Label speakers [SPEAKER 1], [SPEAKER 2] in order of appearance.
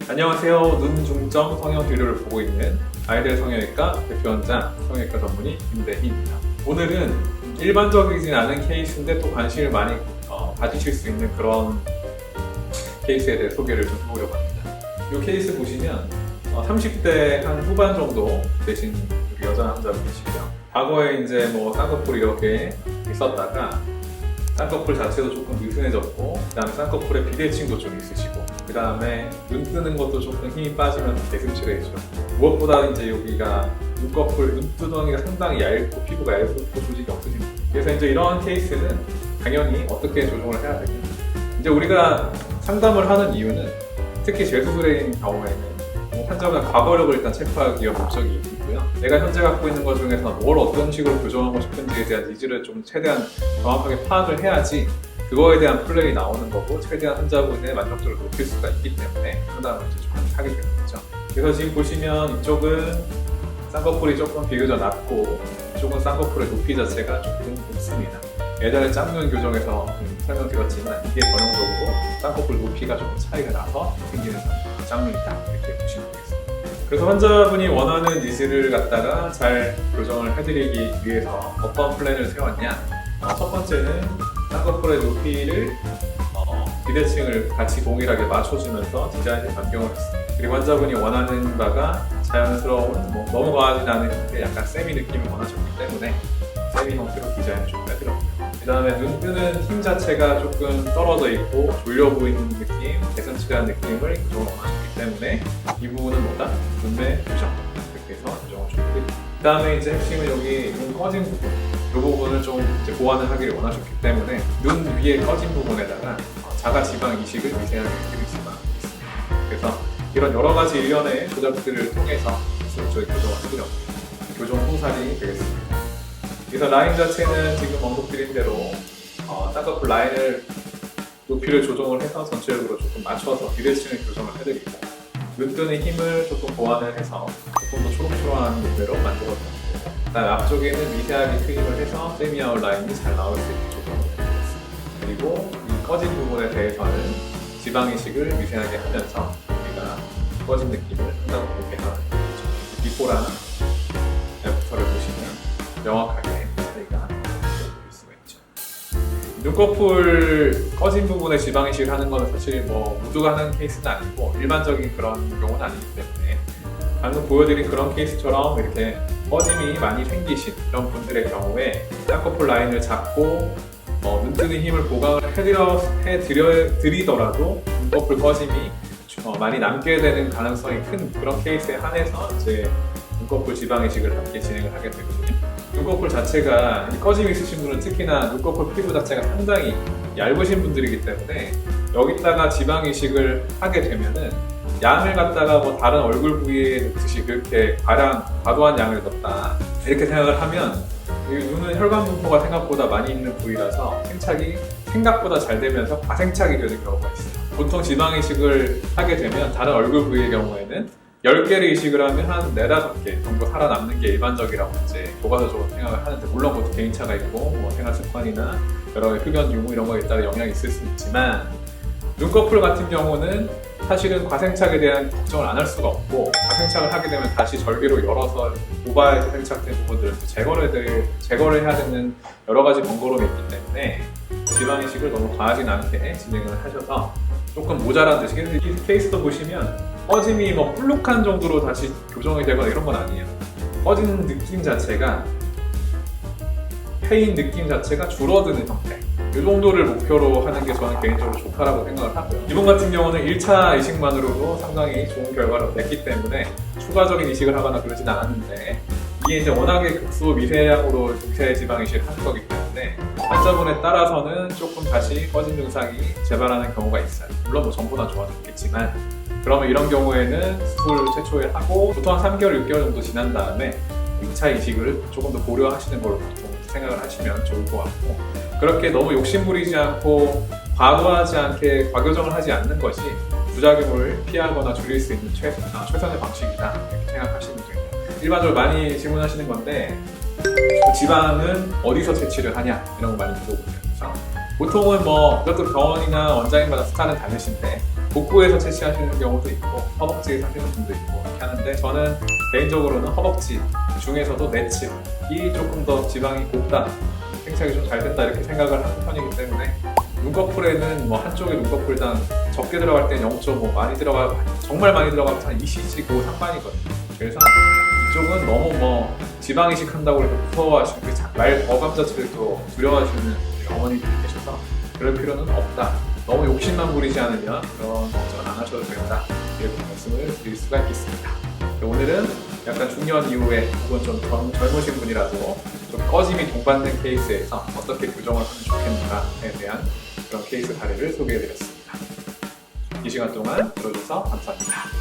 [SPEAKER 1] 안녕하세요. 눈 중점 성형 진료를 보고 있는 아이들 성형외과 대표원장 성형외과 전문의 김대희입니다. 오늘은 일반적이진 않은 케이스인데 또 관심을 많이 가지실 수 있는 그런 케이스에 대해 소개를 좀 해보려고 합니다. 이 케이스 보시면 30대 한 후반 정도 되신 우리 여자 환자분이시고요. 과거에 이제 뭐 쌍꺼풀 이렇게 있었다가 쌍꺼풀 자체도 조금 느슨해졌고, 그 다음에 쌍꺼풀에 비대칭도 좀 있으시고, 그 다음에 눈 뜨는 것도 조금 힘이 빠지면서 대슴칠해지죠. 무엇보다 이제 여기가 눈꺼풀, 눈두덩이가 상당히 얇고 피부가 얇고 조직이 없으신 분. 그래서 이제 이런 케이스는 당연히 어떻게 조정을 해야 되냐. 이제 우리가 상담을 하는 이유는 특히 재수술인 경우에는 환자가 과거력을 일단 체크하기 위한 목적이 있고요. 내가 현재 갖고 있는 것 중에서 뭘 어떤 식으로 교정하고 싶은지에 대한 니즈를 좀 최대한 정확하게 파악을 해야지 그거에 대한 플랜이 나오는 거고, 최대한 환자분의 만족도를 높일 수가 있기 때문에 상담을 이제 좀 하게 되는 거죠. 그래서 지금 보시면 이쪽은 쌍꺼풀이 조금 비교적 낮고, 이쪽은 쌍꺼풀의 높이 자체가 조금 높습니다. 예전에 짝눈 교정에서 설명드렸지만 이게 전형적으로 쌍꺼풀 높이가 조금 차이가 나서 생기는 짝눈이다, 이렇게 보시면 되겠습니다. 그래서 환자분이 원하는 니즈를 갖다가 잘 교정을 해드리기 위해서 어떤 플랜을 세웠냐. 첫 번째는 쌍꺼풀의 높이를 비대칭을 같이 동일하게 맞춰주면서 디자인을 변경을 했습니다. 그리고 환자분이 원하는 바가 자연스러운, 너무 과하지 않은 형태, 약간 세미 느낌을 원하셨기 때문에 세미 형태로 디자인을 좀 해드렸고요. 그 다음에 눈 뜨는 힘 자체가 조금 떨어져 있고 졸려 보이는 느낌, 대슴칠한 느낌을 교정을 원하셨기 때문에 이 부분은 뭐다? 눈매 교정, 이렇게 해서 교정을 좀 해드립니다. 그 다음에 이제 핵심은 여기 눈 꺼진 부분, 이 부분을 좀 이제 보완을 하기를 원하셨기 때문에 눈 위에 꺼진 부분에다가 자가 지방 이식을 미세하게 해드릴 수가 있습니다. 그래서 이런 여러 가지 일련의 조작들을 통해서 저희 교정을 해드렸고요. 교정 통살이 되겠습니다. 그래서 라인 자체는 지금 언급드린 대로 쌍꺼풀 라인을 높이를 조정을 해서 전체적으로 조금 맞춰서 비대칭을 교정을 해드리고, 눈 뜨는 힘을 조금 보완을 해서 조금 더 초록초록한 눈매로 만들어드립니다. 그다음 앞쪽에는 미세하게 트임을 해서 세미 아웃라인이 잘 나올 수 있게 조정을 해드리겠습니다. 그리고 이 꺼진 부분에 대해서는 지방 이식을 미세하게 하면서 우리가 꺼진 느낌을 한다고 보게 하는 거죠. 비포랑 애프터를 보시면 명확하게 차이가 보일 수가 있죠. 눈꺼풀 꺼진 부분에 지방 이식을 하는 것은 사실 모두가 하는 케이스는 아니고 일반적인 그런 경우는 아니기 때문에, 방금 보여드린 그런 케이스처럼 이렇게 꺼짐이 많이 생기신 이런 분들의 경우에 쌍꺼풀 라인을 잡고 눈 뜨는 힘을 보강을 해드리더라도 눈꺼풀 꺼짐이 많이 남게 되는 가능성이 큰 그런 케이스에 한해서 이제 눈꺼풀 지방 이식을 함께 진행을 하게 되거든요. 눈꺼풀 자체가 꺼짐이 있으신 분은 특히나 눈꺼풀 피부 자체가 상당히 얇으신 분들이기 때문에 여기다가 지방 이식을 하게 되면은 양을 갖다가 다른 얼굴 부위에 넣듯이 그렇게 과도한 양을 넣었다 이렇게 생각을 하면 눈은 혈관 분포가 생각보다 많이 있는 부위라서 생착이 생각보다 잘 되면서 과생착이 되는 경우가 있어요. 보통 지방 이식을 하게 되면 다른 얼굴 부위의 경우에는 10개를 이식을 하면 한 4, 5개 정도 살아남는 게 일반적이라고 이제 교과서적으로 생각을 하는데, 물론 그것도 개인차가 있고 생활 습관이나 여러 가지 흡연 유무 이런 거에 따라 영향이 있을 수 있지만, 눈꺼풀 같은 경우는 사실은 과생착에 대한 걱정을 안 할 수가 없고, 과생착을 하게 되면 다시 절개로 열어서 모발에서 생착된 부분들을 제거를 해야 되는 여러 가지 번거로움이 있기 때문에 지방 이식을 너무 과하진 않게 진행을 하셔서 조금 모자란 듯이, 이 케이스도 보시면 꺼짐이 볼록한 정도로 다시 교정이 되거나 이런 건 아니에요. 꺼지는 느낌 자체가, 패인 느낌 자체가 줄어드는 형태, 이 정도를 목표로 하는 게 저는 개인적으로 좋다라고 생각을 하고요. 이분 같은 경우는 1차 이식만으로도 상당히 좋은 결과를 냈기 때문에 추가적인 이식을 하거나 그러진 않았는데, 이게 이제 워낙에 극소 미세량으로 미세 지방 이식을 하는 거기 때문에 환자분에 따라서는 조금 다시 꺼진 증상이 재발하는 경우가 있어요. 물론 전부 다 좋아졌겠지만, 그러면 이런 경우에는 수술 최초에 하고 보통 한 3개월, 6개월 정도 지난 다음에 2차 이식을 조금 더 고려하시는 걸로 보통 생각을 하시면 좋을 것 같고, 그렇게 너무 욕심부리지 않고 과도하지 않게 과교정을 하지 않는 것이 부작용을 피하거나 줄일 수 있는 최선의 방식이다, 이렇게 생각하시면 됩니다. 일반적으로 많이 질문하시는 건데, 지방은 어디서 채취를 하냐 이런 거 많이 물어보세요. 그래서 보통은 이것도 병원이나 원장님마다 스타일은 다르신데, 복부에서 채취하시는 경우도 있고 허벅지에서 하시는 분도 있고 이렇게 하는데 저는 개인적으로는 허벅지 중에서도 내측이 조금 더 지방이 곱다, 생착이 좀 잘 된다 이렇게 생각을 하는 편이기 때문에 눈꺼풀에는 뭐 한쪽의 눈꺼풀당 적게 들어갈 때는 0.5, 많이 들어가 정말 많이 들어가면 한 2cc 그 상반이거든요. 그래서 이쪽은 너무 뭐 지방 이식한다고 해서 무서워하시는 말 어감 자체를 또 두려워하시는 어머니들이 계셔서 그럴 필요는 없다. 너무 욕심만 부리지 않으면 그런 걱정은 안 하셔도 된다. 이렇게 말씀을 드릴 수가 있겠습니다. 오늘은 약간 중년 이후에 혹은 좀 젊으신 분이라도 좀 꺼짐이 동반된 케이스에서 어떻게 교정을 하면 좋겠는가에 대한 그런 케이스 사례를 소개해드렸습니다. 이 시간 동안 들어주셔서 감사합니다.